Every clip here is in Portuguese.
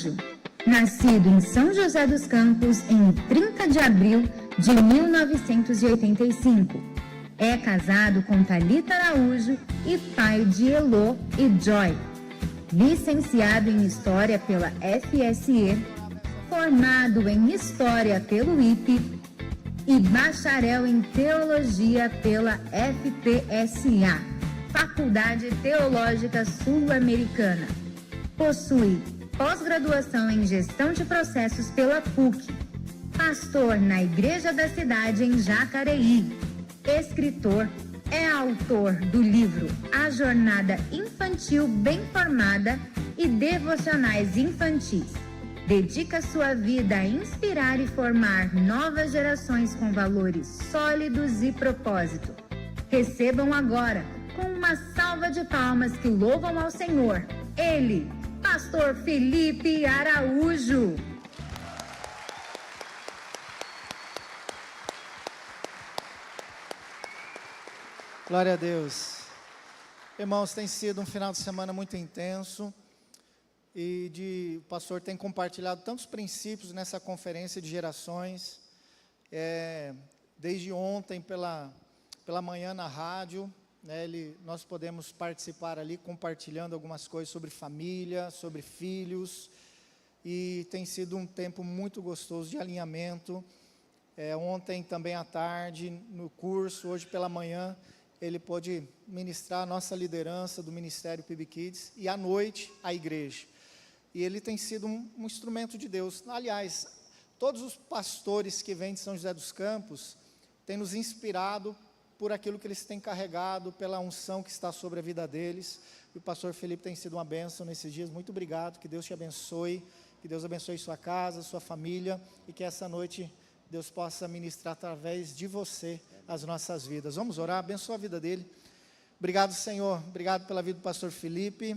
Araújo. Nascido em São José dos Campos em 30 de abril de 1985. É casado com Thalita Araújo e pai de Elô e Joy. Licenciado em História pela FSE, formado em História pelo IPE e bacharel em Teologia pela FTSA, Faculdade Teológica Sul-Americana. Possui pós-graduação em Gestão de Processos pela PUC. Pastor na Igreja da Cidade em Jacareí. Escritor, é autor do livro A Jornada Infantil Bem Formada e Devocionais Infantis. Dedica sua vida a inspirar e formar novas gerações com valores sólidos e propósito. Recebam agora, com uma salva de palmas que louvam ao Senhor, ele, Pastor Felipe Araújo. Glória a Deus. Irmãos, tem sido um final de semana muito intenso e o pastor tem compartilhado tantos princípios nessa conferência de gerações. Desde ontem, pela manhã na rádio, nós podemos participar ali, compartilhando algumas coisas sobre família, sobre filhos, e tem sido um tempo muito gostoso de alinhamento. Ontem também à tarde, no curso, hoje pela manhã, ele pôde ministrar a nossa liderança do Ministério PIB Kids, e à noite, a igreja. E ele tem sido um instrumento de Deus. Aliás, todos os pastores que vêm de São José dos Campos têm nos inspirado por aquilo que eles têm carregado, pela unção que está sobre a vida deles. E o pastor Felipe tem sido uma bênção nesses dias. Muito obrigado, que Deus te abençoe, que Deus abençoe sua casa, sua família, e que essa noite Deus possa ministrar através de você as nossas vidas. Vamos orar, abençoa a vida dele. Obrigado, Senhor, obrigado pela vida do pastor Felipe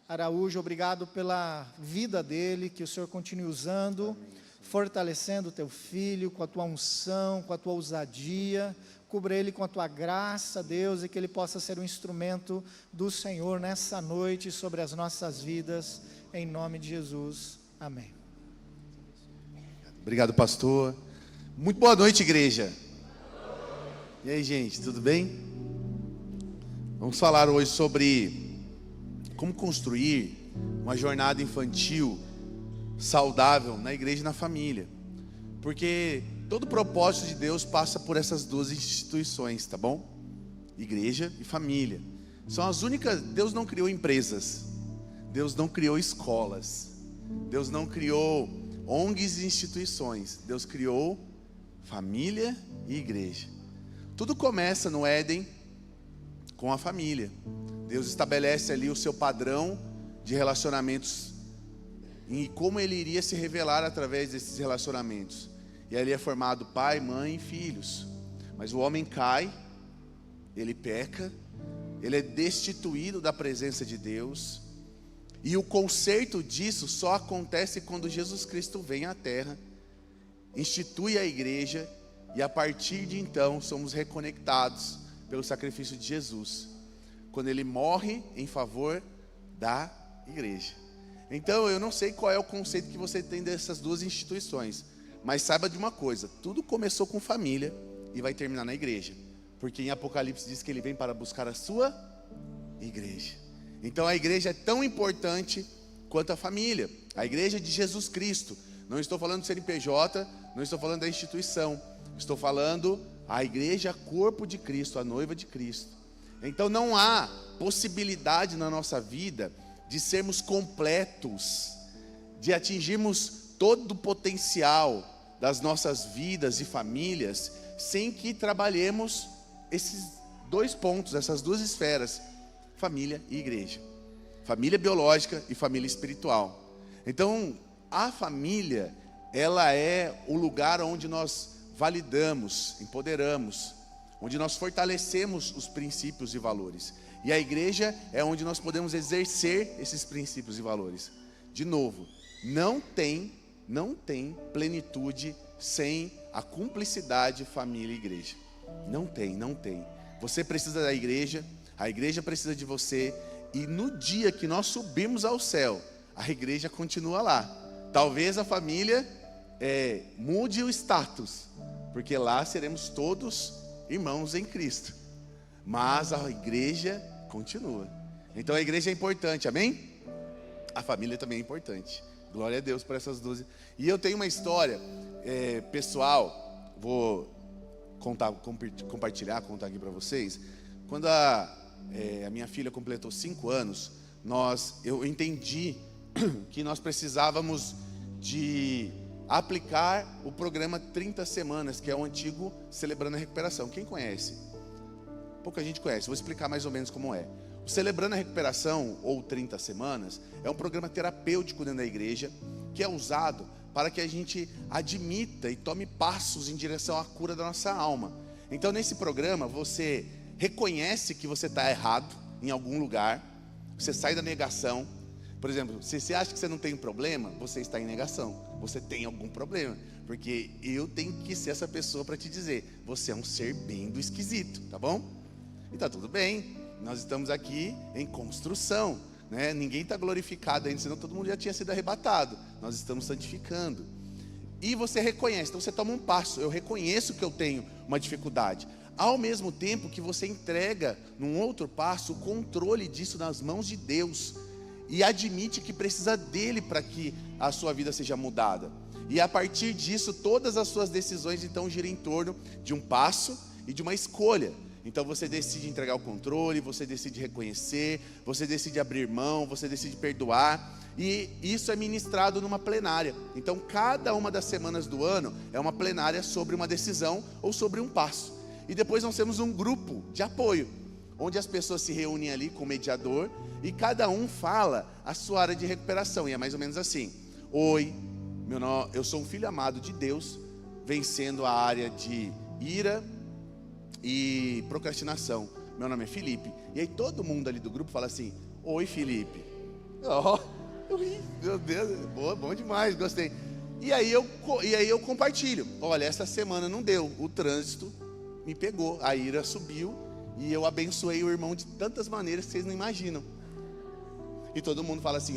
Araújo, obrigado pela vida dele, que o Senhor continue usando, fortalecendo o teu filho, com a tua unção, com a tua ousadia. Cubra ele com a tua graça, Deus, e que ele possa ser um instrumento do Senhor nessa noite sobre as nossas vidas, em nome de Jesus, amém. Obrigado, pastor. Muito boa noite, igreja. E aí, gente, tudo bem? Vamos falar hoje sobre como construir uma jornada infantil saudável na igreja e na família, porque todo o propósito de Deus passa por essas duas instituições, tá bom? Igreja e família. São as únicas. Deus não criou empresas, Deus não criou escolas, Deus não criou ONGs e instituições. Deus criou família e igreja. Tudo começa no Éden com a família. Deus estabelece ali o seu padrão de relacionamentos e como ele iria se revelar através desses relacionamentos. E ali é formado pai, mãe e filhos. Mas o homem cai, ele peca, ele é destituído da presença de Deus. E o conserto disso só acontece quando Jesus Cristo vem à terra, institui a igreja, e a partir de então somos reconectados pelo sacrifício de Jesus, quando ele morre em favor da igreja. Então eu não sei qual é o conceito que você tem dessas duas instituições, mas saiba de uma coisa: tudo começou com família e vai terminar na igreja, porque em Apocalipse diz que ele vem para buscar a sua igreja. Então a igreja é tão importante quanto a família, a igreja de Jesus Cristo. Não estou falando do CNPJ, não estou falando da instituição, estou falando a igreja, corpo de Cristo, a noiva de Cristo. Então não há possibilidade na nossa vida de sermos completos, de atingirmos todo o potencial das nossas vidas e famílias, sem que trabalhemos esses dois pontos, essas duas esferas: família e igreja, família biológica e família espiritual. Então a família, ela é o lugar onde nós validamos, empoderamos, onde nós fortalecemos os princípios e valores. E a igreja é onde nós podemos exercer esses princípios e valores. De novo, não tem plenitude sem a cumplicidade família e igreja. Não tem. Você precisa da igreja, a igreja precisa de você, e no dia que nós subirmos ao céu, a igreja continua lá. Talvez a família mude o status, porque lá seremos todos irmãos em Cristo. Mas a igreja continua. Então a igreja é importante, amém? A família também é importante. Glória a Deus por essas 12. E eu tenho uma história pessoal, vou compartilhar aqui para vocês. Quando a minha filha completou 5 anos, eu entendi que nós precisávamos de aplicar o programa 30 semanas, que é o antigo Celebrando a Recuperação. Quem conhece? Pouca gente conhece, vou explicar mais ou menos como é. O Celebrando a Recuperação, ou 30 semanas, é um programa terapêutico dentro da igreja, que é usado para que a gente admita e tome passos em direção à cura da nossa alma. Então, nesse programa, você reconhece que você está errado em algum lugar, você sai da negação. Por exemplo, se você acha que você não tem problema, você está em negação, você tem algum problema, porque eu tenho que ser essa pessoa para te dizer, você é um ser bem do esquisito, tá bom? E tá tudo bem, nós estamos aqui em construção, né? Ninguém está glorificado ainda, senão todo mundo já tinha sido arrebatado. Nós estamos santificando. E você reconhece, então você toma um passo. Eu reconheço que eu tenho uma dificuldade, ao mesmo tempo que você entrega num outro passo o controle disso nas mãos de Deus, e admite que precisa dele para que a sua vida seja mudada. E a partir disso, todas as suas decisões então giram em torno de um passo e de uma escolha. Então você decide entregar o controle, você decide reconhecer, você decide abrir mão, você decide perdoar. E isso é ministrado numa plenária. Então cada uma das semanas do ano é uma plenária sobre uma decisão ou sobre um passo. E depois nós temos um grupo de apoio, onde as pessoas se reúnem ali com o mediador e cada um fala a sua área de recuperação. E é mais ou menos assim: oi, eu sou um filho amado de Deus, vencendo a área de ira e procrastinação. Meu nome é Felipe. E aí todo mundo ali do grupo fala assim: oi, Felipe. Meu Deus, boa, bom demais, gostei. E aí eu compartilho: olha, essa semana não deu, o trânsito me pegou, a ira subiu, e eu abençoei o irmão de tantas maneiras que vocês não imaginam. E todo mundo fala assim: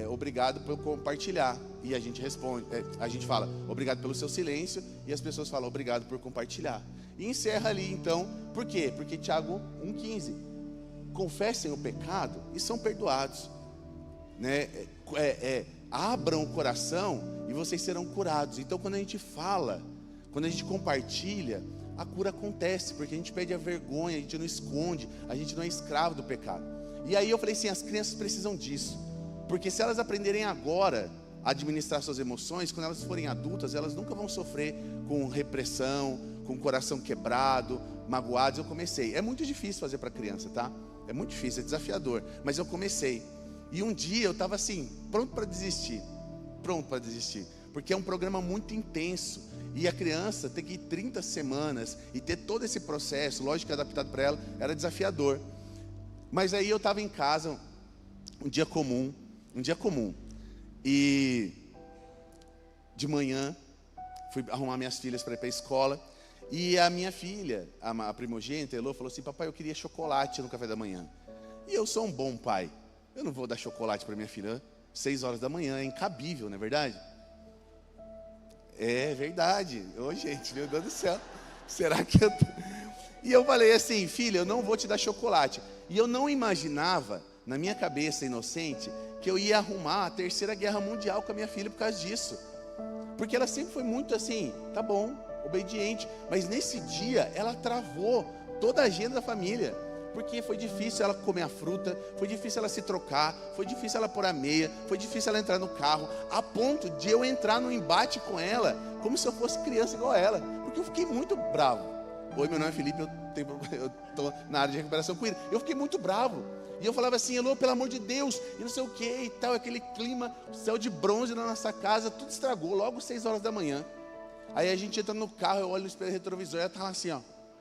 obrigado por compartilhar. E a gente responde, a gente fala: obrigado pelo seu silêncio. E as pessoas falam: obrigado por compartilhar. E encerra ali então. Por quê? Porque Tiago 1,15: confessem o pecado e são perdoados, né? Abram o coração e vocês serão curados. Então quando a gente fala, quando a gente compartilha, a cura acontece, porque a gente perde a vergonha, a gente não esconde, a gente não é escravo do pecado. E aí eu falei assim: as crianças precisam disso, porque se elas aprenderem agora a administrar suas emoções, quando elas forem adultas, elas nunca vão sofrer com repressão, com o coração quebrado, magoados. Eu comecei, é muito difícil fazer para criança, tá? É muito difícil, é desafiador, mas eu comecei. E um dia eu estava assim, pronto para desistir, porque é um programa muito intenso. E a criança ter que ir 30 semanas e ter todo esse processo, lógico que adaptado para ela, era desafiador. Mas aí eu estava em casa, um dia comum, e de manhã fui arrumar minhas filhas para ir para a escola, e a minha filha, a primogênita, Elô, falou assim: papai, eu queria chocolate no café da manhã. E eu sou um bom pai, eu não vou dar chocolate para minha filha 6 horas da manhã, é incabível, não é verdade? É verdade. Ô gente, meu Deus do céu, será que eu... E eu falei assim: filha, eu não vou te dar chocolate. E eu não imaginava, na minha cabeça inocente, que eu ia arrumar a 3ª Guerra Mundial com a minha filha por causa disso. Porque ela sempre foi muito assim, tá bom, obediente. Mas nesse dia, ela travou toda a agenda da família. Porque foi difícil ela comer a fruta, foi difícil ela se trocar, foi difícil ela pôr a meia, foi difícil ela entrar no carro, a ponto de eu entrar no embate com ela, como se eu fosse criança igual a ela. Porque eu fiquei muito bravo. Oi, meu nome é Felipe, eu estou na área de recuperação com ele. Eu fiquei muito bravo. E eu falava assim: Elô, pelo amor de Deus, e não sei o que e tal, aquele clima, céu de bronze na nossa casa, tudo estragou, logo 6 horas da manhã. Aí a gente entra no carro, eu olho no espelho retrovisor, ela estava assim,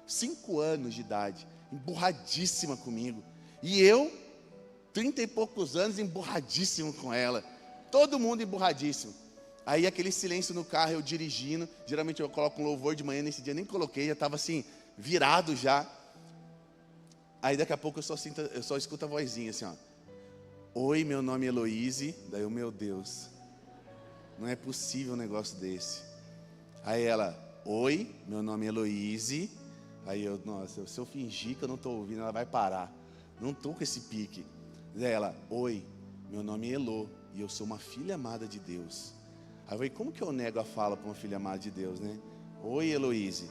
5 anos de idade, emburradíssima comigo. E eu, 30 e poucos anos, emburradíssimo com ela. Todo mundo emburradíssimo. Aí aquele silêncio no carro, eu dirigindo. Geralmente eu coloco um louvor de manhã, nesse dia nem coloquei, já estava assim, virado já. Aí daqui a pouco eu só escuto a vozinha assim, oi, meu nome é Heloíse. Daí eu, meu Deus, não é possível um negócio desse. Aí ela, oi, meu nome é Heloíse. Aí eu, nossa, se eu fingir que eu não estou ouvindo, ela vai parar. Não estou com esse pique. Daí ela, oi, meu nome é Elô e eu sou uma filha amada de Deus. Aí eu falei, como que eu nego a fala para uma filha amada de Deus, né? Oi, Heloíse,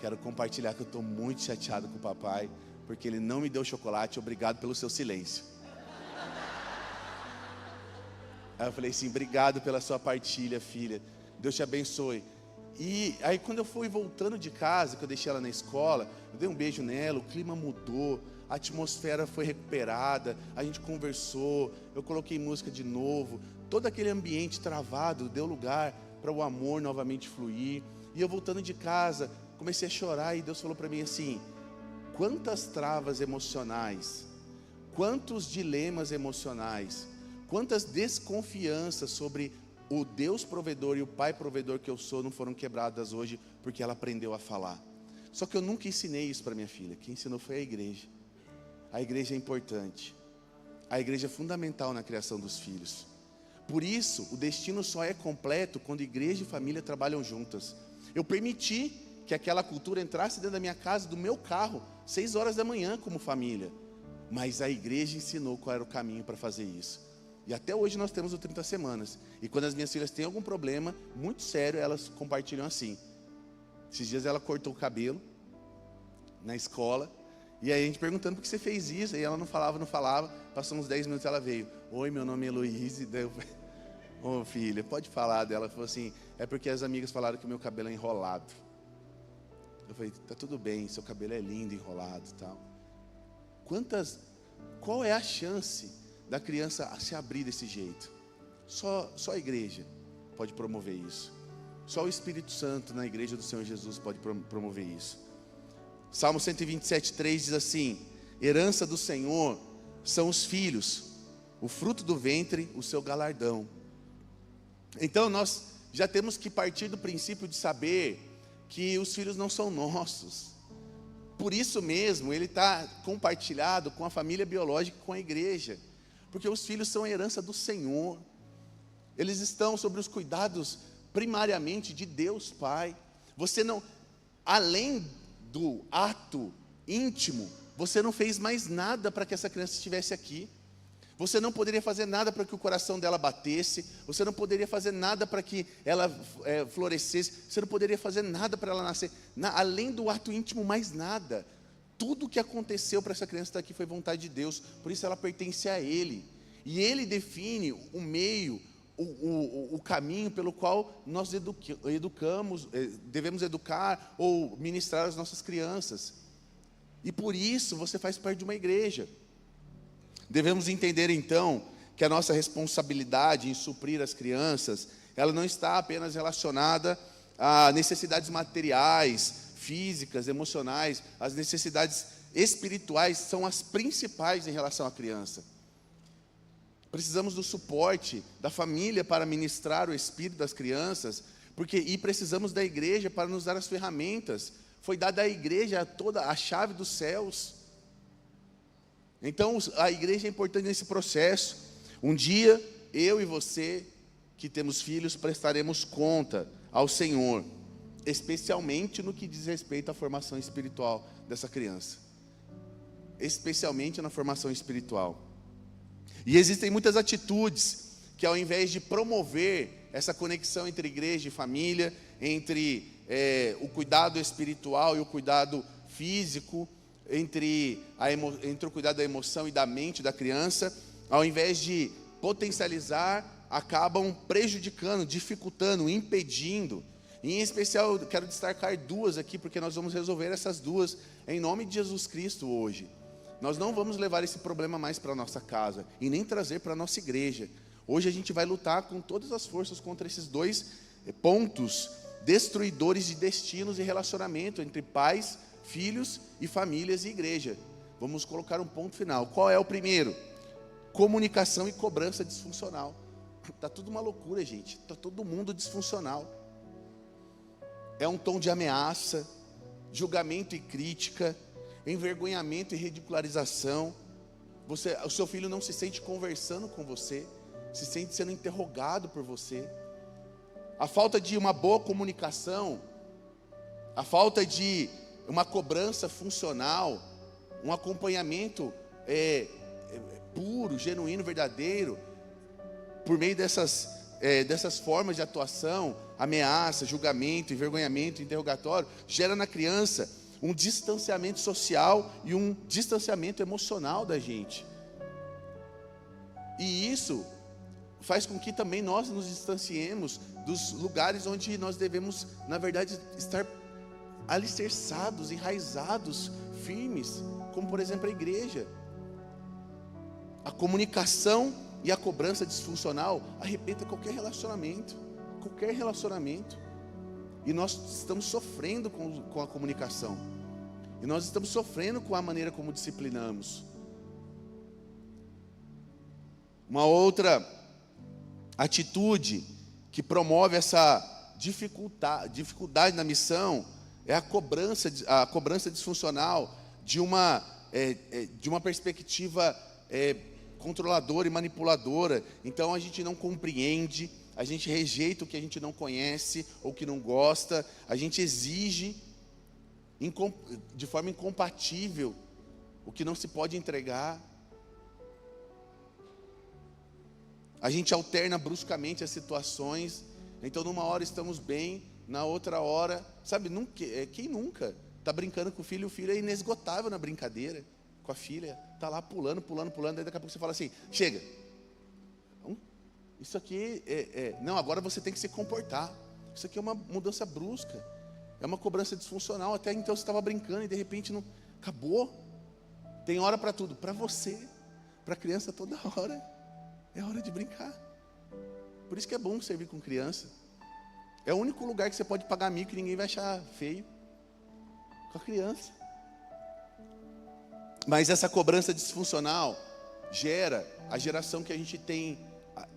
quero compartilhar que eu estou muito chateado com o papai, porque ele não me deu chocolate, obrigado pelo seu silêncio. Aí eu falei assim, obrigado pela sua partilha, filha, Deus te abençoe. E aí quando eu fui voltando de casa, que eu deixei ela na escola, eu dei um beijo nela, o clima mudou, a atmosfera foi recuperada, a gente conversou, eu coloquei música de novo, todo aquele ambiente travado deu lugar para o amor novamente fluir. E eu voltando de casa, comecei a chorar e Deus falou para mim assim, quantas travas emocionais, quantos dilemas emocionais, quantas desconfianças sobre o Deus provedor e o Pai provedor que eu sou não foram quebradas hoje porque ela aprendeu a falar. Só que eu nunca ensinei isso para minha filha, quem ensinou foi a igreja. A igreja é importante, a igreja é fundamental na criação dos filhos. Por isso, o destino só é completo quando igreja e família trabalham juntas. Eu permiti que aquela cultura entrasse dentro da minha casa, do meu carro, 6 horas da manhã como família. Mas a igreja ensinou qual era o caminho para fazer isso. E até hoje nós temos o 30 semanas. E quando as minhas filhas têm algum problema muito sério, elas compartilham assim. Esses dias ela cortou o cabelo na escola. E aí a gente perguntando por que você fez isso. E ela não falava. Passou uns 10 minutos ela veio. Oi, meu nome é Heloíse. Daí eu falei, ô filha, pode falar dela. Ela falou assim, é porque as amigas falaram que o meu cabelo é enrolado. Eu falei, tá tudo bem, seu cabelo é lindo, enrolado e tal. Qual é a chance da criança se abrir desse jeito? Só a igreja pode promover isso. Só o Espírito Santo na igreja do Senhor Jesus pode promover isso. Salmo 127:3 diz assim, herança do Senhor são os filhos, o fruto do ventre, o seu galardão. Então nós já temos que partir do princípio de saber que os filhos não são nossos. Por isso mesmo, ele está compartilhado com a família biológica, com a igreja. Porque os filhos são a herança do Senhor. Eles estão sobre os cuidados primariamente de Deus Pai. Você não, além do ato íntimo, você não fez mais nada para que essa criança estivesse aqui. Você não poderia fazer nada para que o coração dela batesse. Você não poderia fazer nada para que ela florescesse. Você não poderia fazer nada para ela nascer. Além do ato íntimo, mais nada. Tudo que aconteceu para essa criança estar aqui foi vontade de Deus. Por isso ela pertence a Ele. E Ele define o meio, o caminho pelo qual nós educamos, devemos educar ou ministrar as nossas crianças. E por isso você faz parte de uma igreja. Devemos entender então que a nossa responsabilidade em suprir as crianças, ela não está apenas relacionada a necessidades materiais, físicas, emocionais. As necessidades espirituais são as principais em relação à criança. Precisamos do suporte da família para ministrar o espírito das crianças, e precisamos da igreja para nos dar as ferramentas. Foi dada à igreja toda a chave dos céus. Então a igreja é importante nesse processo. Um dia, eu e você, que temos filhos, prestaremos conta ao Senhor, especialmente no que diz respeito à formação espiritual dessa criança. Especialmente na formação espiritual. E existem muitas atitudes que, ao invés de promover essa conexão entre igreja e família, entre o cuidado espiritual e o cuidado físico, entre o cuidado da emoção e da mente da criança, ao invés de potencializar, acabam prejudicando, dificultando, impedindo. Em especial, eu quero destacar duas aqui, porque nós vamos resolver essas duas em nome de Jesus Cristo hoje. Nós não vamos levar esse problema mais para a nossa casa e nem trazer para a nossa igreja. Hoje a gente vai lutar com todas as forças contra esses dois pontos destruidores de destinos e relacionamento entre pais, filhos e famílias e igreja. Vamos colocar um ponto final. Qual é o primeiro? Comunicação e cobrança disfuncional. Está tudo uma loucura, gente. Está todo mundo disfuncional. É um tom de ameaça, julgamento e crítica, envergonhamento e ridicularização, o seu filho não se sente conversando com você, se sente sendo interrogado por você. A falta de uma boa comunicação, a falta de uma cobrança funcional, um acompanhamento puro, genuíno, verdadeiro, por meio dessas formas de atuação, ameaça, julgamento, envergonhamento, interrogatório, gera na criança um distanciamento social e um distanciamento emocional da gente. E isso faz com que também nós nos distanciemos dos lugares onde nós devemos, na verdade, estar alicerçados, enraizados, firmes, como por exemplo a igreja. A comunicação e a cobrança disfuncional arrebenta qualquer relacionamento. E nós estamos sofrendo com a comunicação. E nós estamos sofrendo com a maneira como disciplinamos. Uma outra atitude que promove essa dificuldade na missão é a cobrança disfuncional de uma perspectiva controladora e manipuladora. Então a gente não compreende, a gente rejeita o que a gente não conhece ou que não gosta, a gente exige de forma incompatível o que não se pode entregar. A gente alterna bruscamente as situações. Então numa hora estamos bem, na outra hora, sabe, quem nunca está brincando com o filho é inesgotável na brincadeira com a filha, está lá pulando, daí daqui a pouco você fala assim, chega, isso aqui não, agora você tem que se comportar, isso aqui é uma mudança brusca, é uma cobrança disfuncional. Até então você estava brincando e de repente não, acabou. Tem hora para tudo, para você, para a criança toda hora, é hora de brincar. Por isso que é bom servir com criança. É o único lugar que você pode pagar mico e ninguém vai achar feio, com a criança. Mas essa cobrança disfuncional gera a geração que a gente tem,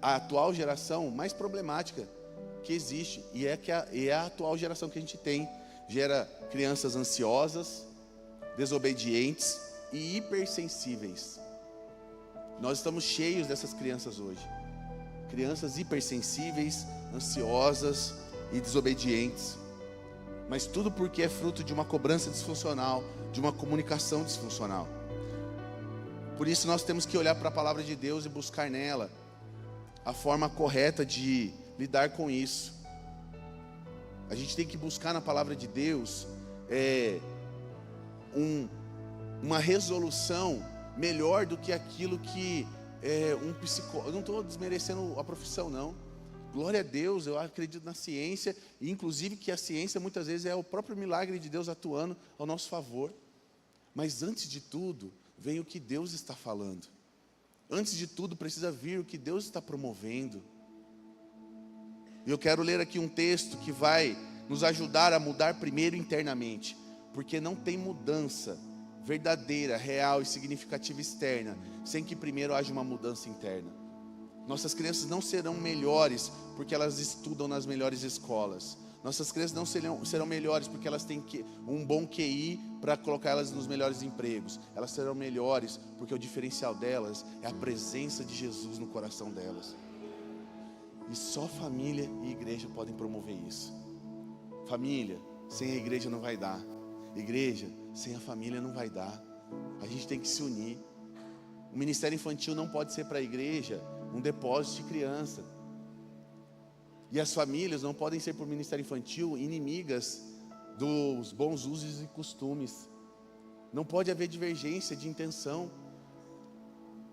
a atual geração mais problemática que existe, e é a atual geração que a gente tem, gera crianças ansiosas, desobedientes e hipersensíveis. Nós estamos cheios dessas crianças hoje, crianças hipersensíveis, ansiosas e desobedientes, mas tudo porque é fruto de uma cobrança disfuncional, de uma comunicação disfuncional. Por isso nós temos que olhar para a palavra de Deus e buscar nela a forma correta de lidar com isso. A gente tem que buscar na palavra de Deus uma resolução melhor do que aquilo que um psicólogo. Eu não estou desmerecendo a profissão, não. Glória a Deus, eu acredito na ciência, e inclusive que a ciência muitas vezes é o próprio milagre de Deus atuando ao nosso favor. Mas antes de tudo, vem o que Deus está falando. Antes de tudo, precisa vir o que Deus está promovendo. E eu quero ler aqui um texto que vai nos ajudar a mudar primeiro internamente, porque não tem mudança verdadeira, real e significativa externa, sem que primeiro haja uma mudança interna. Nossas crianças não serão melhores porque elas estudam nas melhores escolas. Nossas crianças não serão melhores porque elas têm um bom QI para colocar elas nos melhores empregos. Elas serão melhores porque o diferencial delas é a presença de Jesus no coração delas. E só família e igreja podem promover isso. Família sem a igreja não vai dar. Igreja sem a família não vai dar. A gente tem que se unir. O ministério infantil não pode ser para a igreja um depósito de criança. E as famílias não podem ser, por ministério infantil, inimigas dos bons usos e costumes. Não pode haver divergência de intenção.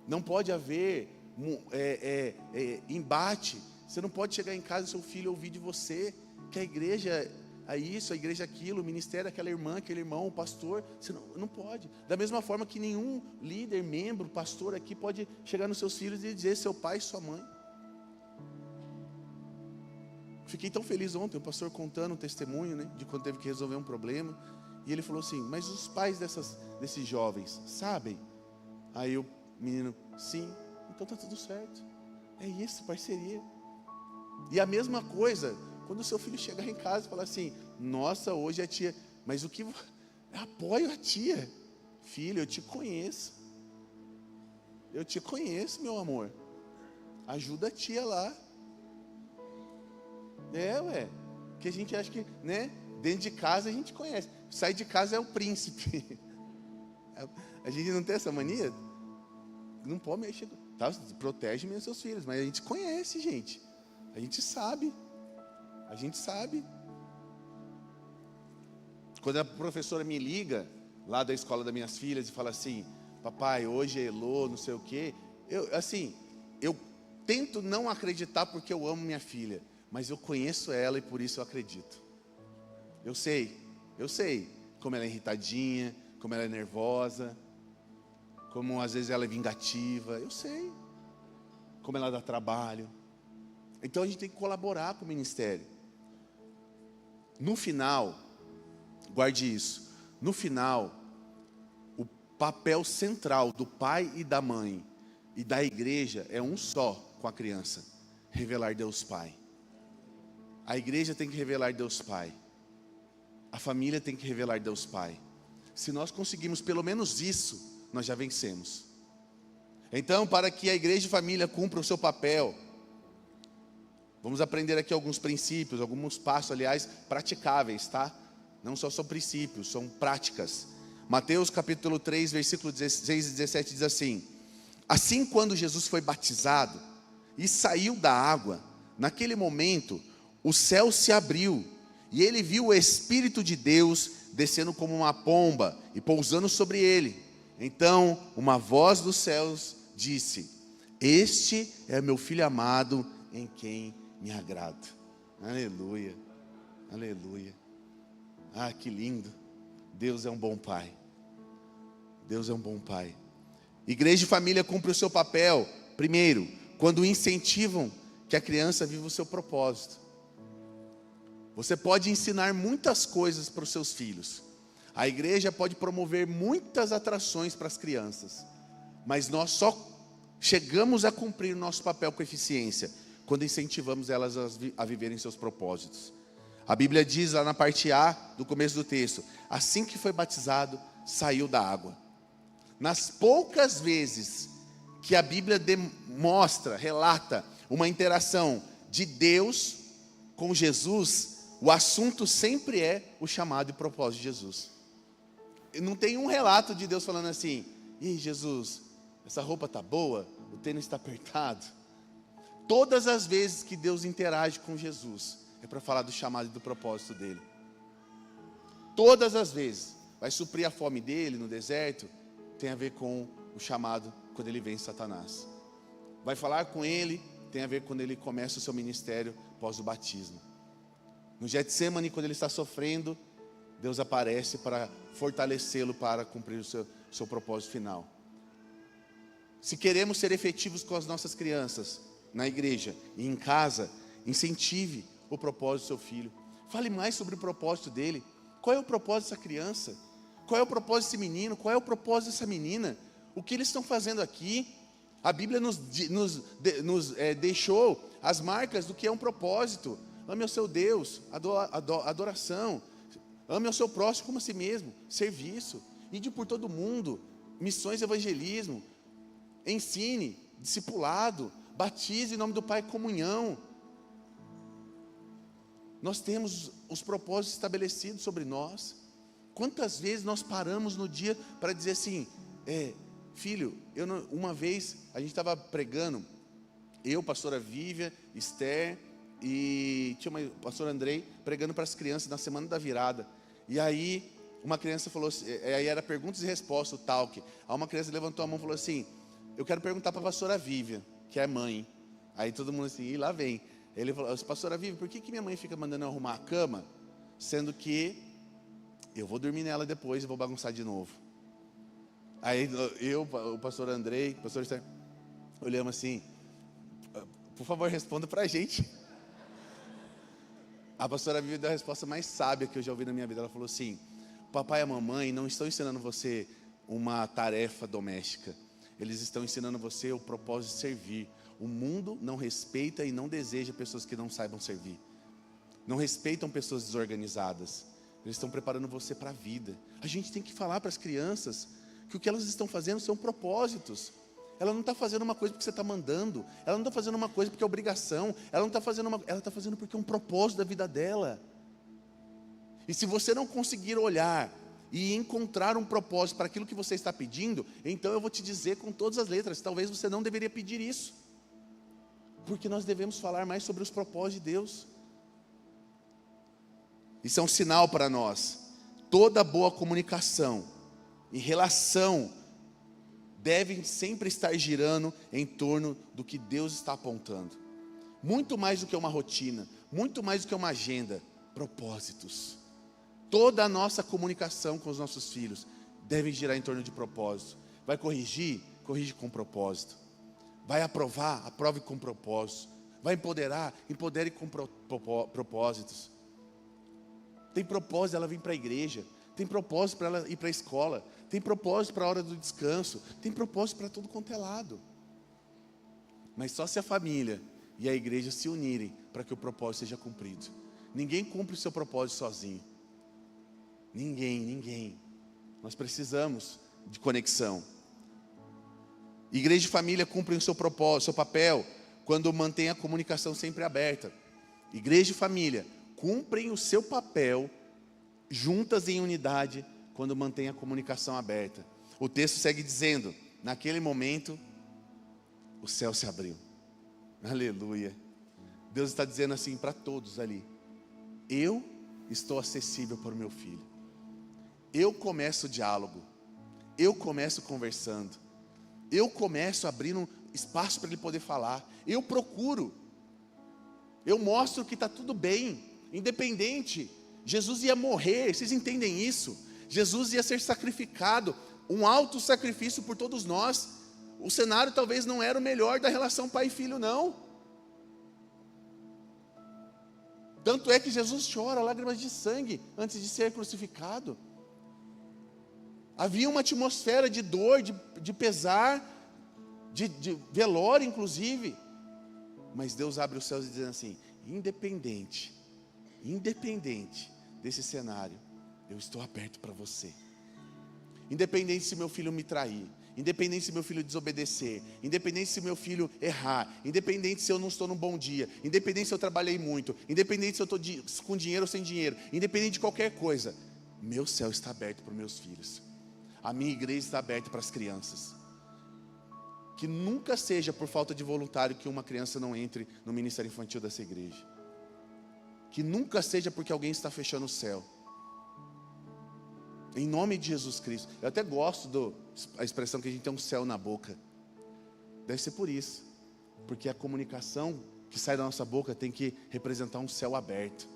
Não pode haver embate. Você não pode chegar em casa e seu filho ouvir de você que a igreja é isso, a igreja é aquilo, o ministério é aquela irmã, aquele irmão, o pastor. Você não pode. Da mesma forma que nenhum líder, membro, pastor aqui pode chegar nos seus filhos e dizer seu pai e sua mãe. Fiquei tão feliz ontem, o pastor contando um testemunho, né, de quando teve que resolver um problema. E ele falou assim, mas os pais desses jovens sabem? Aí o menino, sim, então tá tudo certo. É isso, parceria. E a mesma coisa, quando o seu filho chegar em casa e falar assim, nossa, hoje a tia, mas o que, apoio a tia. Filho, eu te conheço. Eu te conheço, meu amor. Ajuda a tia lá. Que a gente acha que, né? Dentro de casa a gente conhece. Sai de casa é o príncipe. A gente não tem essa mania? Não pode mexer. Tá? Protege mesmo seus filhos. Mas a gente conhece, gente. A gente sabe. A gente sabe. Quando a professora me liga lá da escola das minhas filhas e fala assim: papai, hoje é Elô, não sei o quê. Eu tento não acreditar porque eu amo minha filha. Mas eu conheço ela e por isso eu acredito. Eu sei como ela é irritadinha, como ela é nervosa, como às vezes ela é vingativa. Eu sei como ela dá trabalho. Então a gente tem que colaborar com o ministério. No final, guarde isso, no final, o papel central do pai e da mãe e da igreja é um só com a criança: revelar Deus Pai. A igreja tem que revelar Deus Pai. A família tem que revelar Deus Pai. Se nós conseguirmos pelo menos isso, nós já vencemos. Então, para que a igreja e a família cumpram o seu papel, vamos aprender aqui alguns princípios, alguns passos, aliás, praticáveis, tá? Não só são princípios, são práticas. Mateus capítulo 3, versículo 16 e 17 diz assim: assim, quando Jesus foi batizado e saiu da água, naquele momento o céu se abriu e ele viu o Espírito de Deus descendo como uma pomba e pousando sobre ele. Então uma voz dos céus disse: este é meu filho amado, em quem me agrado. Aleluia, aleluia. Ah, que lindo. Deus é um bom pai. Deus é um bom pai. Igreja e família cumprem o seu papel, primeiro, quando incentivam que a criança viva o seu propósito. Você pode ensinar muitas coisas para os seus filhos. A igreja pode promover muitas atrações para as crianças. Mas nós só chegamos a cumprir o nosso papel com eficiência quando incentivamos elas a viverem seus propósitos. A Bíblia diz lá na parte A do começo do texto: assim que foi batizado, saiu da água. Nas poucas vezes que a Bíblia demonstra, relata uma interação de Deus com Jesus, o assunto sempre é o chamado e propósito de Jesus. Não tem um relato de Deus falando assim: ih, Jesus, essa roupa está boa, o tênis está apertado. Todas as vezes que Deus interage com Jesus, é para falar do chamado e do propósito dele. Todas as vezes. Vai suprir a fome dele no deserto, tem a ver com o chamado quando ele vence Satanás. Vai falar com ele, tem a ver quando ele começa o seu ministério após o batismo. No Getsemane, quando ele está sofrendo, Deus aparece para fortalecê-lo para cumprir o seu propósito final. Se queremos ser efetivos com as nossas crianças, na igreja e em casa, incentive o propósito do seu filho. Fale mais sobre o propósito dele. Qual é o propósito dessa criança? Qual é o propósito desse menino? Qual é o propósito dessa menina? O que eles estão fazendo aqui? A Bíblia nos deixou as marcas do que é um propósito. Ame ao seu Deus, adoração. Ame ao seu próximo como a si mesmo. Serviço. Ide por todo mundo. Missões e evangelismo. Ensine, discipulado. Batize em nome do Pai, comunhão. Nós temos os propósitos estabelecidos sobre nós. Quantas vezes nós paramos no dia para dizer assim: filho, uma vez a gente estava pregando, eu, pastora Vívia, Esther e tinha o pastor Andrei pregando para as crianças na semana da virada. E aí uma criança falou assim, aí era perguntas e respostas, o talk. Aí uma criança levantou a mão e falou assim: eu quero perguntar para a pastora Vívia, que é mãe. Aí todo mundo assim, e lá vem. Ele falou: pastora Vívia, por que minha mãe fica mandando eu arrumar a cama, sendo que eu vou dormir nela depois e vou bagunçar de novo? Aí eu, o pastor Andrei, o pastor Esther, olhamos assim: por favor, responda para a gente. A pastora Vívia deu a resposta mais sábia que eu já ouvi na minha vida. Ela falou assim: o papai e a mamãe não estão ensinando você uma tarefa doméstica, eles estão ensinando você o propósito de servir. O mundo não respeita e não deseja pessoas que não saibam servir. Não respeitam pessoas desorganizadas. Eles estão preparando você para a vida. A gente tem que falar para as crianças que o que elas estão fazendo são propósitos. Ela não está fazendo uma coisa porque você está mandando. Ela não está fazendo uma coisa porque é obrigação. Ela não está fazendo ela está fazendo porque é um propósito da vida dela. E se você não conseguir olhar e encontrar um propósito para aquilo que você está pedindo, então eu vou te dizer com todas as letras, talvez você não deveria pedir isso. Porque nós devemos falar mais sobre os propósitos de Deus. Isso é um sinal para nós. Toda boa comunicação e relação devem sempre estar girando em torno do que Deus está apontando. Muito mais do que uma rotina, muito mais do que uma agenda, propósitos. Toda a nossa comunicação com os nossos filhos deve girar em torno de propósito. Vai corrigir? Corrige com propósito. Vai aprovar? Aprove com propósito. Vai empoderar? Empodere com propósitos. Tem propósito ela vir para a igreja. Tem propósito para ela ir para a escola. Tem propósito para a hora do descanso. Tem propósito para tudo quanto é lado. Mas só se a família e a igreja se unirem para que o propósito seja cumprido. Ninguém cumpre o seu propósito sozinho. Ninguém. Nós precisamos de conexão. Igreja e família cumprem o seu propósito, seu papel, quando mantém a comunicação sempre aberta. Igreja e família cumprem o seu papel juntas em unidade, quando mantém a comunicação aberta. O texto segue dizendo: naquele momento, o céu se abriu. Aleluia. Deus está dizendo assim para todos ali: eu estou acessível para o meu filho. Eu começo o diálogo. Eu começo conversando. Eu começo abrindo espaço para ele poder falar. Eu procuro. Eu mostro que está tudo bem, independente. Jesus ia morrer, vocês entendem isso? Jesus ia ser sacrificado, um alto sacrifício por todos nós. O cenário talvez não era o melhor da relação pai e filho, não. Tanto é que Jesus chora lágrimas de sangue antes de ser crucificado. Havia uma atmosfera de dor, de pesar, de velório inclusive. Mas Deus abre os céus e diz assim: independente desse cenário, eu estou aberto para você. Independente se meu filho me trair, independente se meu filho desobedecer, independente se meu filho errar, independente se eu não estou num bom dia, independente se eu trabalhei muito, independente se eu estou com dinheiro ou sem dinheiro, independente de qualquer coisa, meu céu está aberto para os meus filhos. A minha igreja está aberta para as crianças. Que nunca seja por falta de voluntário que uma criança não entre no ministério infantil dessa igreja. Que nunca seja porque alguém está fechando o céu. Em nome de Jesus Cristo. Eu até gosto da expressão que a gente tem um céu na boca. Deve ser por isso. Porque a comunicação que sai da nossa boca tem que representar um céu aberto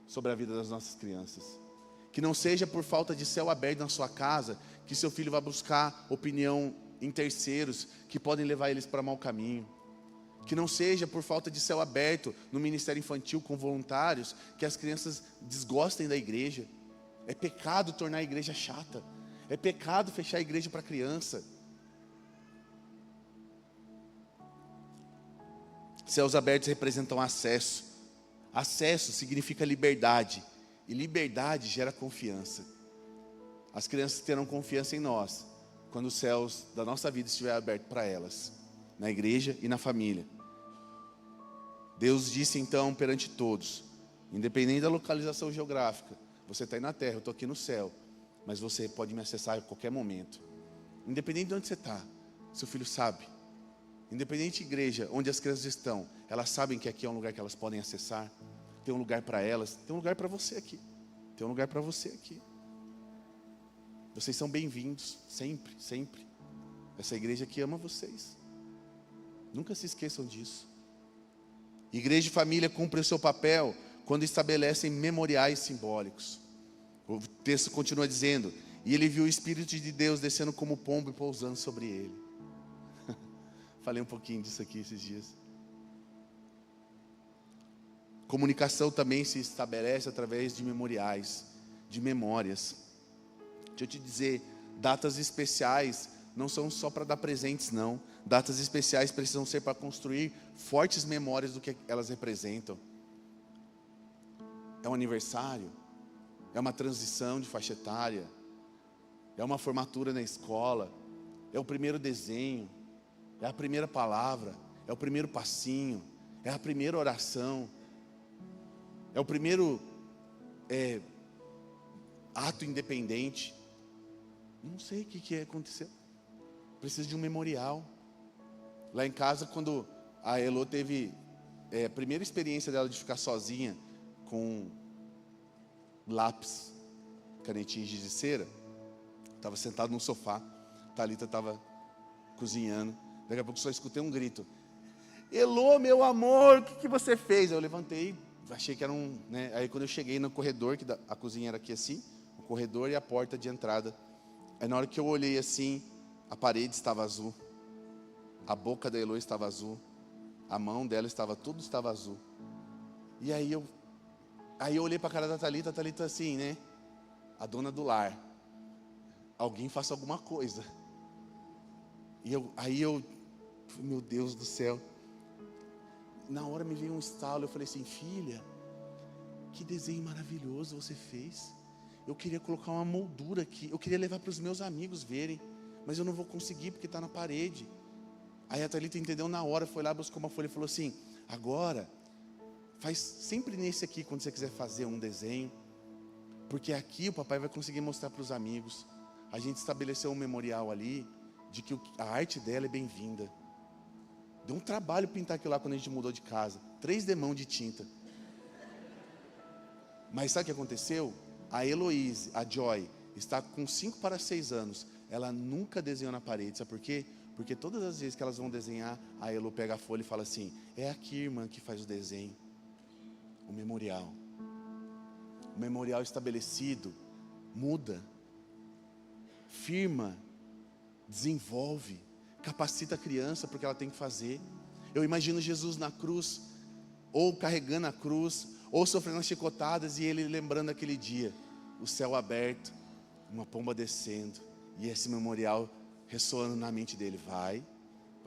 sobre a vida das nossas crianças. Que não seja por falta de céu aberto na sua casa que seu filho vai buscar opinião em terceiros que podem levar eles para mau caminho. Que não seja por falta de céu aberto no ministério infantil com voluntários que as crianças desgostem da igreja. É pecado tornar a igreja chata. É pecado fechar a igreja para criança. Céus abertos representam acesso. Acesso significa liberdade. E liberdade gera confiança. As crianças terão confiança em nós quando os céus da nossa vida estiverem abertos para elas, na igreja e na família. Deus disse então perante todos, independente da localização geográfica: você está aí na terra, eu estou aqui no céu, mas você pode me acessar a qualquer momento. Independente de onde você está, seu filho sabe. Independente da igreja onde as crianças estão, elas sabem que aqui é um lugar que elas podem acessar. Tem um lugar para elas, tem um lugar para você aqui. Tem um lugar para você aqui. Vocês são bem-vindos, sempre, sempre. Essa igreja aqui ama vocês. Nunca se esqueçam disso. Igreja e família cumprem o seu papel quando estabelecem memoriais simbólicos. O texto continua dizendo: e ele viu o Espírito de Deus descendo como pombo e pousando sobre ele. Falei um pouquinho disso aqui esses dias. Comunicação também se estabelece através de memoriais, de memórias. Deixa eu te dizer, datas especiais não são só para dar presentes, não. Datas especiais precisam ser para construir fortes memórias do que elas representam. É um aniversário, é uma transição de faixa etária, é uma formatura na escola, é o primeiro desenho, é a primeira palavra, é o primeiro passinho, é a primeira oração, é o primeiro ato independente. Não sei o que aconteceu. Preciso de um memorial. Lá em casa, quando a Elo teve a primeira experiência dela de ficar sozinha com lápis, canetinha de giz de cera, estava sentado no sofá, Thalita estava cozinhando, daqui a pouco só escutei um grito: Elo, meu amor, o que você fez? Eu levantei, achei que era aí quando eu cheguei no corredor, que a cozinha era aqui assim, o corredor e a porta de entrada, aí na hora que eu olhei assim, a parede estava azul, a boca da Elo estava azul, a mão dela tudo estava azul. E aí eu olhei para a cara da Thalita, a Thalita assim, né? A dona do lar. Alguém faça alguma coisa. E aí eu, meu Deus do céu. Na hora me veio um estalo, eu falei assim: filha, que desenho maravilhoso você fez. Eu queria colocar uma moldura aqui, eu queria levar para os meus amigos verem, mas eu não vou conseguir porque está na parede. Aí a Thalita entendeu na hora, foi lá, buscou uma folha e falou assim: agora, faz sempre nesse aqui quando você quiser fazer um desenho, porque aqui o papai vai conseguir mostrar para os amigos. A gente estabeleceu um memorial ali, de que a arte dela é bem-vinda. Deu um trabalho pintar aquilo lá quando a gente mudou de casa, 3 demãos de tinta. Mas sabe o que aconteceu? A Heloíse, a Joy, está com 5 para 6 anos, ela nunca desenhou na parede, sabe por quê? Porque todas as vezes que elas vão desenhar, a Elo pega a folha e fala assim: é aqui, irmã, que faz o desenho. O memorial. O memorial estabelecido muda, firma, desenvolve, capacita a criança porque ela tem que fazer. Eu imagino Jesus na cruz, ou carregando a cruz, ou sofrendo as chicotadas, e ele lembrando aquele dia, o céu aberto, uma pomba descendo, e esse memorial ressoando na mente dele: vai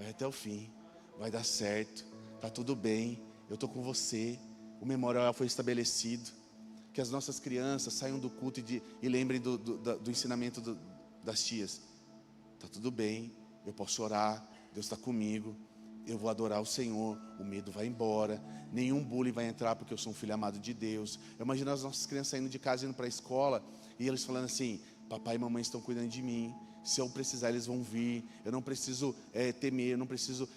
até o fim, vai dar certo, está tudo bem, eu estou com você. O memorial foi estabelecido. Que as nossas crianças saiam do culto e lembrem do ensinamento das tias: está tudo bem, eu posso orar, Deus está comigo, eu vou adorar o Senhor, o medo vai embora, nenhum bullying vai entrar porque eu sou um filho amado de Deus. Eu imagino as nossas crianças saindo de casa, indo para a escola, e eles falando assim: papai e mamãe estão cuidando de mim, se eu precisar eles vão vir, eu não preciso temer, eu não preciso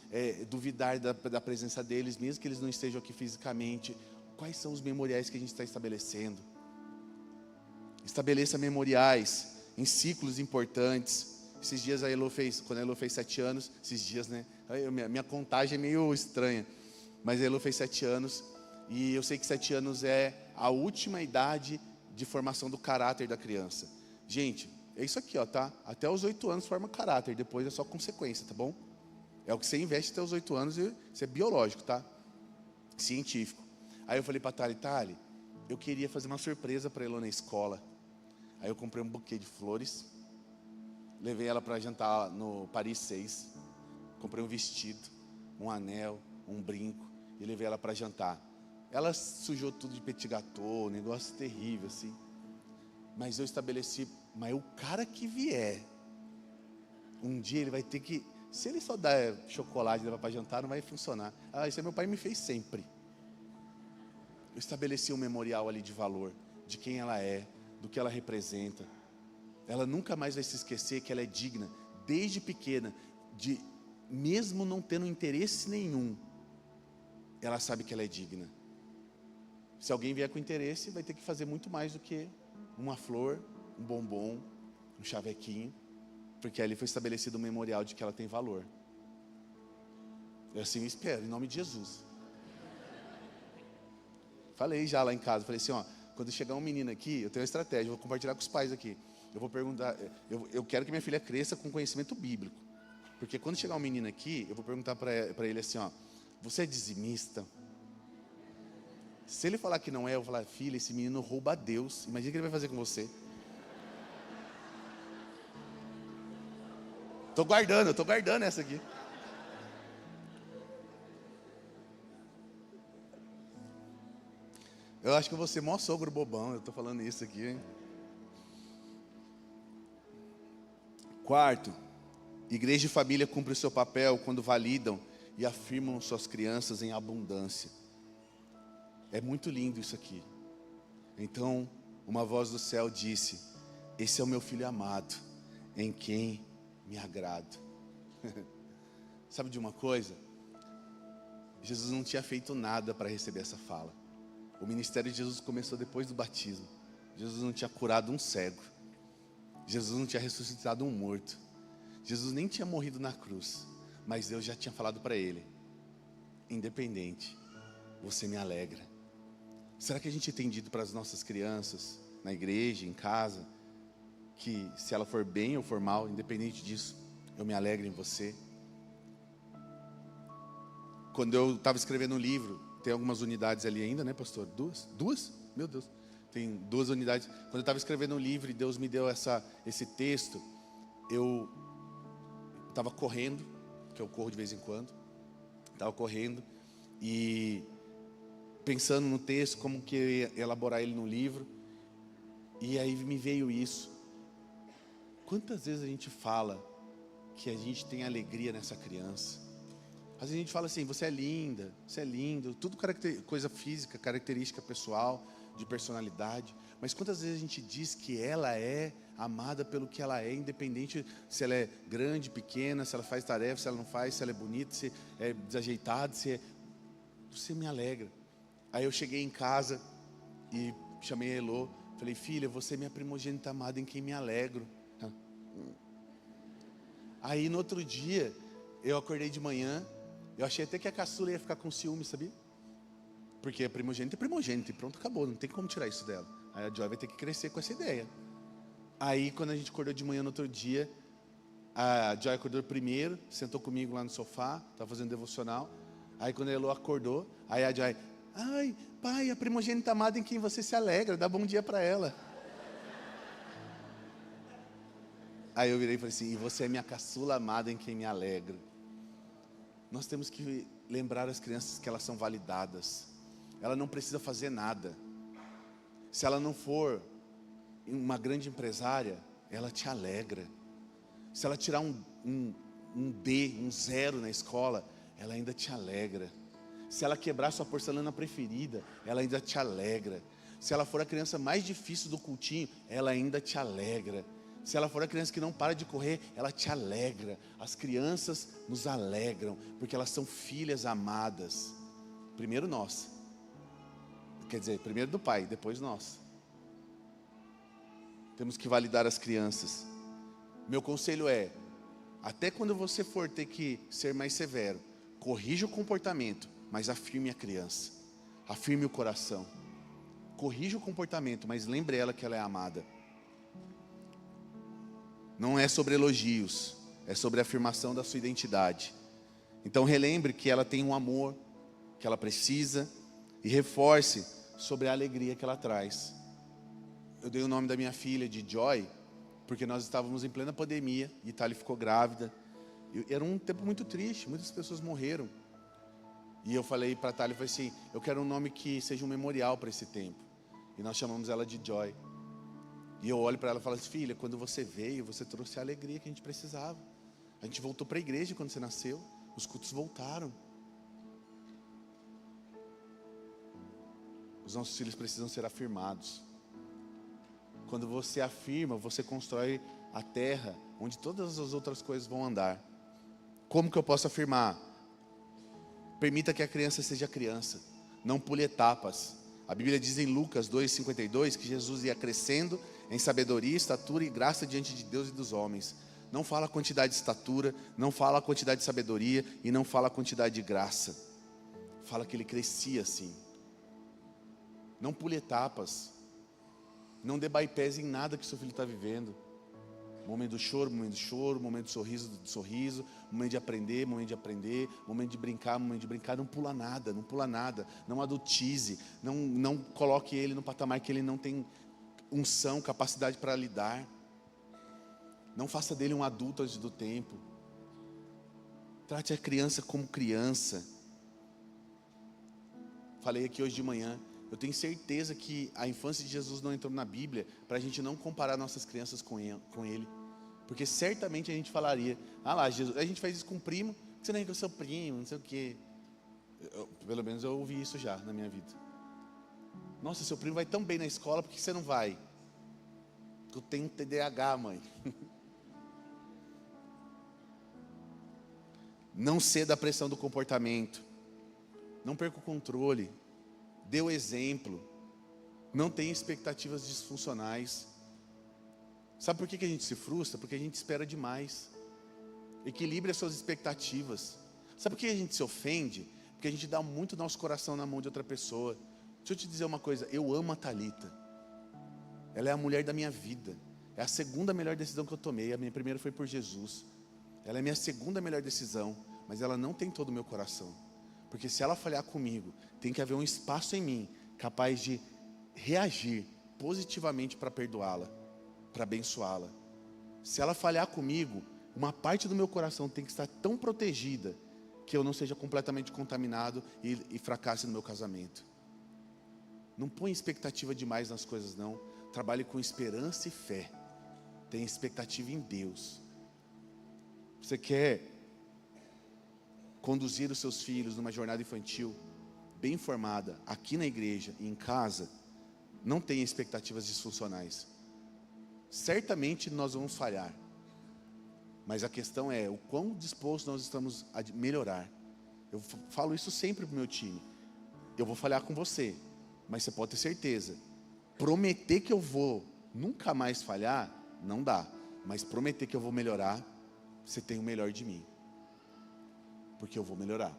duvidar da presença deles, mesmo que eles não estejam aqui fisicamente. Quais são os memoriais que a gente está estabelecendo? Estabeleça memoriais em ciclos importantes. Esses dias quando a Elo fez 7 anos, esses dias, né? Minha contagem é meio estranha, mas a Elo fez 7 anos, e eu sei que 7 anos é a última idade de formação do caráter da criança. Gente, é isso aqui, ó, tá? Até os 8 anos forma caráter, depois é só consequência, tá bom? É o que você investe até os 8 anos, e isso é biológico, tá? Científico. Aí eu falei para Thali, eu queria fazer uma surpresa para ela na escola. Aí eu comprei um buquê de flores, levei ela para jantar no Paris 6, comprei um vestido, um anel, um brinco, e levei ela para jantar. Ela sujou tudo de petit gâteau, um negócio terrível assim. Mas eu estabeleci: mas o cara que vier, um dia ele vai ter que, se ele só dar chocolate e levar para jantar, não vai funcionar. Isso meu pai me fez sempre. Eu estabeleci um memorial ali de valor, de quem ela é, do que ela representa. Ela nunca mais vai se esquecer que ela é digna, desde pequena, mesmo não tendo interesse nenhum, ela sabe que ela é digna. Se alguém vier com interesse, vai ter que fazer muito mais do que uma flor, um bombom, um chavequinho, porque ali foi estabelecido um memorial de que ela tem valor. Eu assim espero, em nome de Jesus. Falei já lá em casa, falei assim: ó, quando chegar um menino aqui, eu tenho uma estratégia, vou compartilhar com os pais aqui. Eu vou perguntar, eu quero que minha filha cresça com conhecimento bíblico, porque quando chegar um menino aqui, eu vou perguntar para ele assim: ó, você é dizimista? Se ele falar que não é, eu vou falar: filha, esse menino rouba a Deus, imagina o que ele vai fazer com você. Eu tô guardando essa aqui. Eu acho que eu vou ser mó sogro bobão, eu estou falando isso aqui, hein? Quarto, Igreja e família cumprem o seu papel quando validam e afirmam suas crianças em abundância. É muito lindo isso aqui. Então, uma voz do céu disse: esse é o meu filho amado, em quem me agrado. Sabe de uma coisa? Jesus não tinha feito nada para receber essa fala. O ministério de Jesus começou depois do batismo. Jesus não tinha curado um cego. Jesus não tinha ressuscitado um morto. Jesus nem tinha morrido na cruz. Mas Deus já tinha falado para ele: independente, você me alegra. Será que a gente tem dito para as nossas crianças, na igreja, em casa, que se ela for bem ou for mal, independente disso, eu me alegro em você? Quando eu estava escrevendo um livro, tem algumas unidades ali ainda, né, pastor? Duas? Meu Deus, tem 2 unidades. Quando eu estava escrevendo um livro e Deus me deu esse texto, eu estava correndo, que eu corro de vez em quando, estava correndo e pensando no texto, como que eu ia elaborar ele no livro, e aí me veio isso. Quantas vezes a gente fala que a gente tem alegria nessa criança? Às vezes a gente fala assim: você é linda, você é lindo, tudo coisa física, característica pessoal, de personalidade. Mas quantas vezes a gente diz que ela é amada pelo que ela é, independente se ela é grande, pequena, se ela faz tarefa, se ela não faz, se ela é bonita, se é desajeitada, Você me alegra. Aí eu cheguei em casa e chamei a Elô, falei: filha, você é minha primogênita amada em quem me alegro. Aí no outro dia, eu acordei de manhã, eu achei até que a caçula ia ficar com ciúme, sabia? Porque a primogênita é primogênita e pronto, acabou, não tem como tirar isso dela. Aí a Joy vai ter que crescer com essa ideia. Aí quando a gente acordou de manhã no outro dia, a Joy acordou primeiro, sentou comigo lá no sofá, estava fazendo devocional. Aí quando a Elô acordou, aí a Joy: ai, pai, a primogênita amada em quem você se alegra, dá bom dia para ela. Aí eu virei e falei assim: e você é minha caçula amada em quem me alegro. Nós temos que lembrar as crianças que elas são validadas. Ela não precisa fazer nada. Se ela não for uma grande empresária, ela te alegra. Se ela tirar um B, um 0 na escola, ela ainda te alegra. Se ela quebrar sua porcelana preferida, ela ainda te alegra. Se ela for a criança mais difícil do cultinho, ela ainda te alegra. Se ela for a criança que não para de correr, ela te alegra. As crianças nos alegram, porque elas são filhas amadas. Primeiro nós. Quer dizer, primeiro do pai, depois nós. Temos que validar as crianças. Meu conselho é: até quando você for ter que ser mais severo, corrija o comportamento, mas afirme a criança. Afirme o coração. Corrija o comportamento, mas lembre ela que ela é amada. Não é sobre elogios, é sobre a afirmação da sua identidade. Então relembre que ela tem um amor que ela precisa e reforce sobre a alegria que ela traz. Eu dei o nome da minha filha de Joy, porque nós estávamos em plena pandemia e Itália ficou grávida. Era um tempo muito triste, muitas pessoas morreram. E eu falei para a Thalia, falei assim: eu quero um nome que seja um memorial para esse tempo. E nós chamamos ela de Joy. E eu olho para ela e falo assim: filha, quando você veio, você trouxe a alegria que a gente precisava. A gente voltou para a igreja quando você nasceu. Os cultos voltaram. Os nossos filhos precisam ser afirmados. Quando você afirma, você constrói a terra onde todas as outras coisas vão andar. Como que eu posso afirmar? Permita que a criança seja criança. Não pule etapas. A Bíblia diz em Lucas 2,52 que Jesus ia crescendo em sabedoria, estatura e graça diante de Deus e dos homens. Não fala a quantidade de estatura, não fala a quantidade de sabedoria e não fala a quantidade de graça. Fala que ele crescia assim. Não pule etapas. Não dê bypass em nada que seu filho está vivendo. Momento do choro, momento do sorriso, momento de aprender, momento de brincar, não pula nada, não adultize, não coloque ele no patamar que ele não tem unção, capacidade para lidar. Não faça dele um adulto antes do tempo. Trate a criança como criança. Falei aqui hoje de manhã, eu tenho certeza que a infância de Jesus não entrou na Bíblia para a gente não comparar nossas crianças com ele. Porque certamente a gente falaria, ah lá, Jesus, a gente faz isso com o primo, você não é com o seu primo, não sei o quê. Pelo menos eu ouvi isso já na minha vida. Nossa, seu primo vai tão bem na escola, por que você não vai? Eu tenho TDAH, mãe. Não ceda à pressão do comportamento. Não perca o controle. Dê o exemplo. Não tenha expectativas disfuncionais. Sabe por que a gente se frustra? Porque a gente espera demais. Equilibre as suas expectativas. Sabe por que a gente se ofende? Porque a gente dá muito nosso coração na mão de outra pessoa. Deixa eu te dizer uma coisa, eu amo a Thalita. Ela é a mulher da minha vida. É a segunda melhor decisão que eu tomei. A minha primeira foi por Jesus. Ela é a minha segunda melhor decisão. Mas ela não tem todo o meu coração. Porque se ela falhar comigo, tem que haver um espaço em mim capaz de reagir positivamente para perdoá-la, para abençoá-la. Se ela falhar comigo, uma parte do meu coração tem que estar tão protegida que eu não seja completamente contaminado e fracasse no meu casamento. Não põe expectativa demais nas coisas, não. Trabalhe com esperança e fé. Tenha expectativa em Deus. Você quer conduzir os seus filhos numa jornada infantil bem formada, aqui na igreja e em casa, não tenha expectativas disfuncionais. Certamente nós vamos falhar. Mas a questão é o quão disposto nós estamos a melhorar. Eu falo isso sempre para o meu time. Eu vou falhar com você, mas você pode ter certeza. Prometer que eu vou nunca mais falhar, não dá. Mas prometer que eu vou melhorar, você tem o melhor de mim. Porque eu vou melhorar.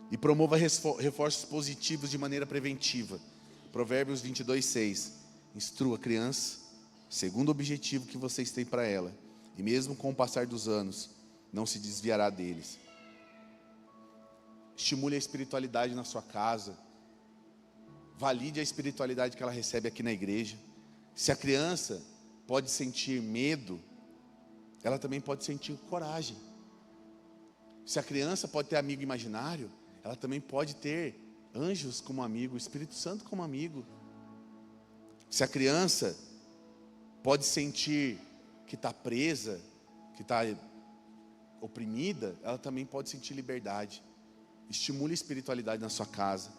E promova reforços positivos de maneira preventiva. Provérbios 22:6. Instrua a criança segundo o objetivo que vocês têm para ela. E mesmo com o passar dos anos, não se desviará deles. Estimule a espiritualidade na sua casa. Valide a espiritualidade que ela recebe aqui na igreja. Se a criança pode sentir medo, ela também pode sentir coragem. Se a criança pode ter amigo imaginário, ela também pode ter anjos como amigo, o Espírito Santo como amigo. Se a criança pode sentir que está presa, que está oprimida, ela também pode sentir liberdade. Estimule a espiritualidade na sua casa.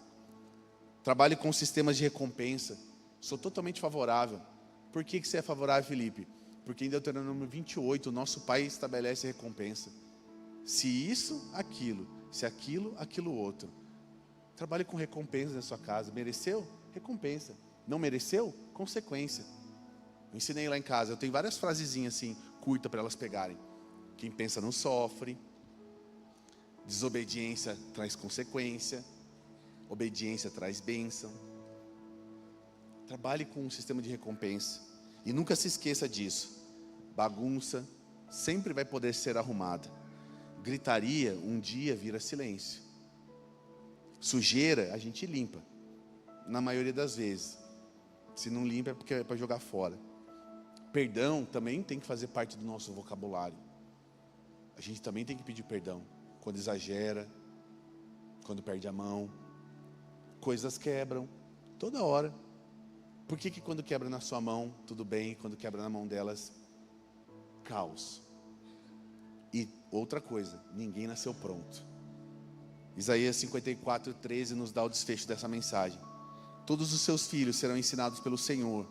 Trabalhe com sistemas de recompensa. Sou totalmente favorável. Por que você é favorável, Felipe? Porque em Deuteronômio 28, o nosso Pai estabelece recompensa. Se isso, aquilo. Se aquilo, aquilo outro. Trabalhe com recompensa na sua casa. Mereceu? Recompensa. Não mereceu? Consequência. Eu ensinei lá em casa. Eu tenho várias frasezinhas assim, curtas para elas pegarem. Quem pensa não sofre. Desobediência traz consequência. Obediência traz bênção. Trabalhe com um sistema de recompensa. E nunca se esqueça disso. Bagunça sempre vai poder ser arrumada. Gritaria um dia vira silêncio. Sujeira a gente limpa. Na maioria das vezes. Se não limpa é porque é para jogar fora. Perdão também tem que fazer parte do nosso vocabulário. A gente também tem que pedir perdão. Quando exagera. Quando perde a mão. Coisas quebram. Toda hora. Por que quando quebra na sua mão, tudo bem? Quando quebra na mão delas, caos. E outra coisa, ninguém nasceu pronto. Isaías 54:13 nos dá o desfecho dessa mensagem. Todos os seus filhos serão ensinados pelo Senhor,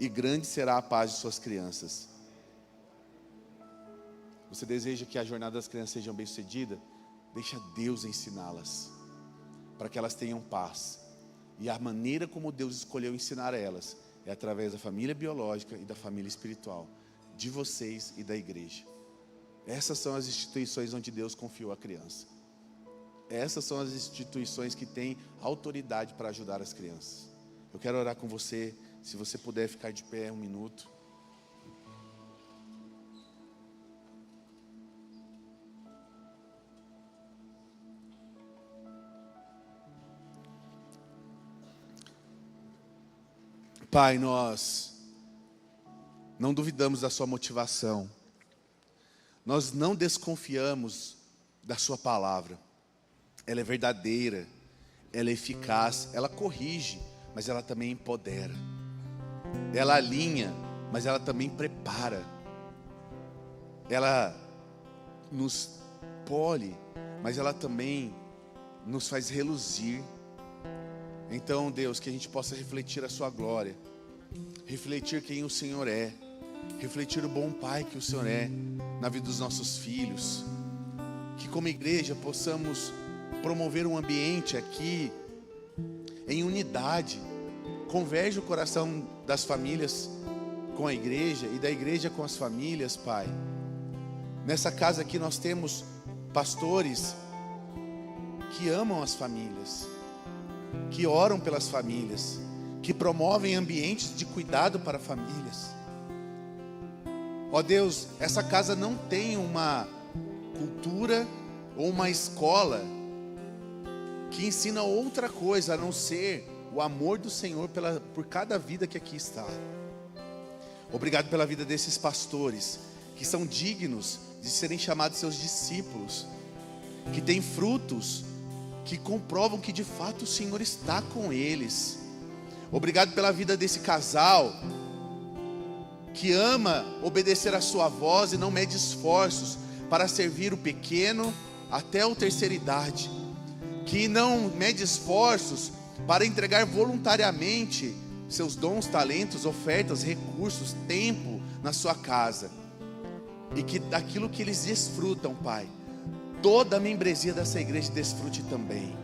e grande será a paz de suas crianças. Você deseja que a jornada das crianças seja bem-sucedida? Deixa Deus ensiná-las, para que elas tenham paz. E a maneira como Deus escolheu ensinar elas é através da família biológica e da família espiritual, de vocês e da igreja. Essas são as instituições onde Deus confiou a criança. Essas são as instituições que têm autoridade para ajudar as crianças. Eu quero orar com você, se você puder ficar de pé um minuto. Pai, nós não duvidamos da sua motivação. Nós não desconfiamos da sua palavra. Ela é verdadeira, ela é eficaz, ela corrige, mas ela também empodera. Ela alinha, mas ela também prepara. ela nos pole, mas ela também nos faz reluzir. Então, Deus, que a gente possa refletir a sua glória, refletir quem o Senhor é, refletir o bom Pai que o Senhor é na vida dos nossos filhos. Que como igreja possamos promover um ambiente aqui em unidade. Converge o coração das famílias com a igreja e da igreja com as famílias, Pai. Nessa casa aqui nós temos pastores que amam as famílias, que oram pelas famílias, que promovem ambientes de cuidado para famílias. Ó Deus, essa casa não tem uma cultura ou uma escola que ensina outra coisa a não ser o amor do Senhor por cada vida que aqui está. Obrigado pela vida desses pastores que são dignos de serem chamados seus discípulos, que têm frutos que comprovam que de fato o Senhor está com eles. Obrigado pela vida desse casal que ama obedecer a sua voz e não mede esforços para servir o pequeno até a terceira idade, que não mede esforços para entregar voluntariamente seus dons, talentos, ofertas, recursos, tempo na sua casa, e que daquilo que eles desfrutam, Pai, toda a membresia dessa igreja desfrute também.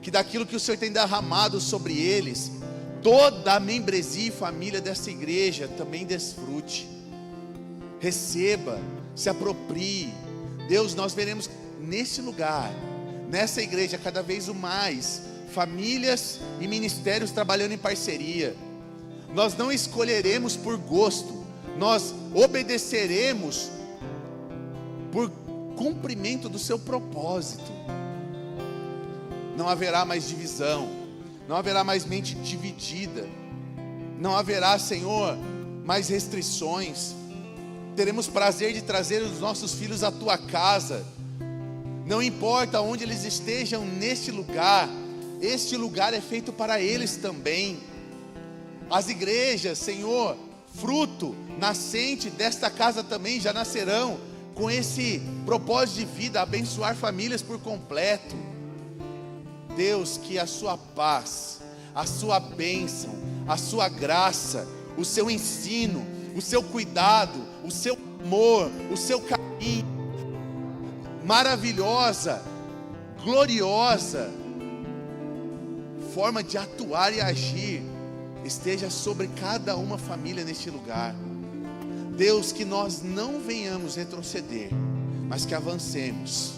Que daquilo que o Senhor tem derramado sobre eles, toda a membresia e família dessa igreja também desfrute. Receba, se aproprie. Deus, nós veremos nesse lugar, nessa igreja, cada vez mais famílias e ministérios trabalhando em parceria. Nós não escolheremos por gosto, nós obedeceremos por cumprimento do seu propósito. Não haverá mais divisão, não haverá mais mente dividida, não haverá, Senhor, mais restrições. Teremos prazer de trazer os nossos filhos à tua casa, não importa onde eles estejam neste lugar, este lugar é feito para eles também. As igrejas, Senhor, fruto nascente desta casa também já nascerão com esse propósito de vida, abençoar famílias por completo. Deus, que a sua paz, a sua bênção, a sua graça, o seu ensino, o seu cuidado, o seu amor, o seu carinho, maravilhosa, gloriosa forma de atuar e agir esteja sobre cada uma família neste lugar. Deus, que nós não venhamos retroceder, mas que avancemos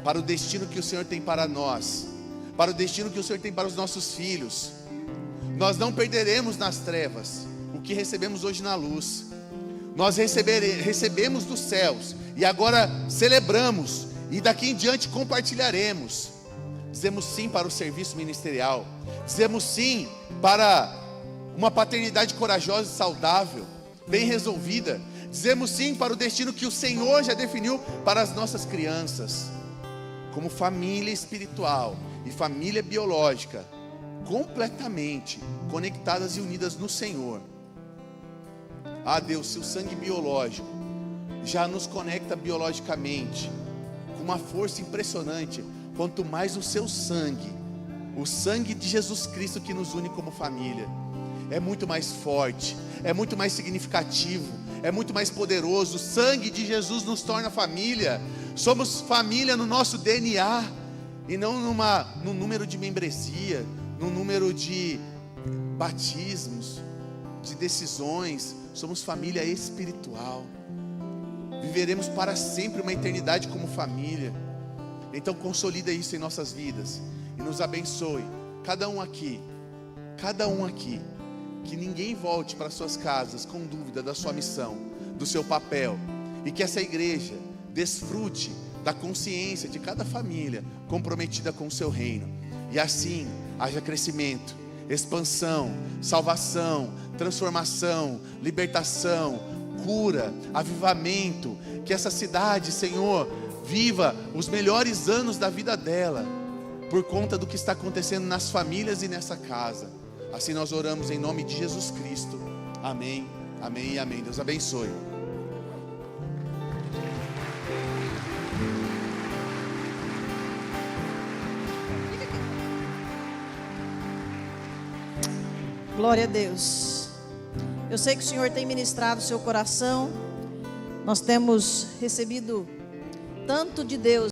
para o destino que o Senhor tem para nós, para o destino que o Senhor tem para os nossos filhos. Nós não perderemos nas trevas o que recebemos hoje na luz. Nós recebemos dos céus e agora celebramos, e daqui em diante compartilharemos. Dizemos sim para o serviço ministerial, dizemos sim para uma paternidade corajosa e saudável, bem resolvida. Dizemos sim para o destino que o Senhor já definiu para as nossas crianças, como família espiritual e família biológica, completamente conectadas e unidas no Senhor. Ah Deus, se o sangue biológico já nos conecta biologicamente com uma força impressionante, quanto mais o seu sangue, o sangue de Jesus Cristo que nos une como família, é muito mais forte, é muito mais significativo, é muito mais poderoso. O sangue de Jesus nos torna família. Somos família no nosso DNA e não no número de membresia, no número de batismos, de decisões. Somos família espiritual. Viveremos para sempre uma eternidade como família. Então consolida isso em nossas vidas e nos abençoe, cada um aqui, que ninguém volte para suas casas com dúvida da sua missão, do seu papel, e que essa igreja desfrute da consciência de cada família comprometida com o seu reino, e assim haja crescimento, expansão, salvação, transformação, libertação, cura, avivamento. Que essa cidade, Senhor, viva os melhores anos da vida dela, por conta do que está acontecendo nas famílias e nessa casa. Assim nós oramos em nome de Jesus Cristo. Amém, amém e amém. Deus abençoe. Glória a Deus. Eu sei que o Senhor tem ministrado o seu coração. Nós temos recebido tanto de Deus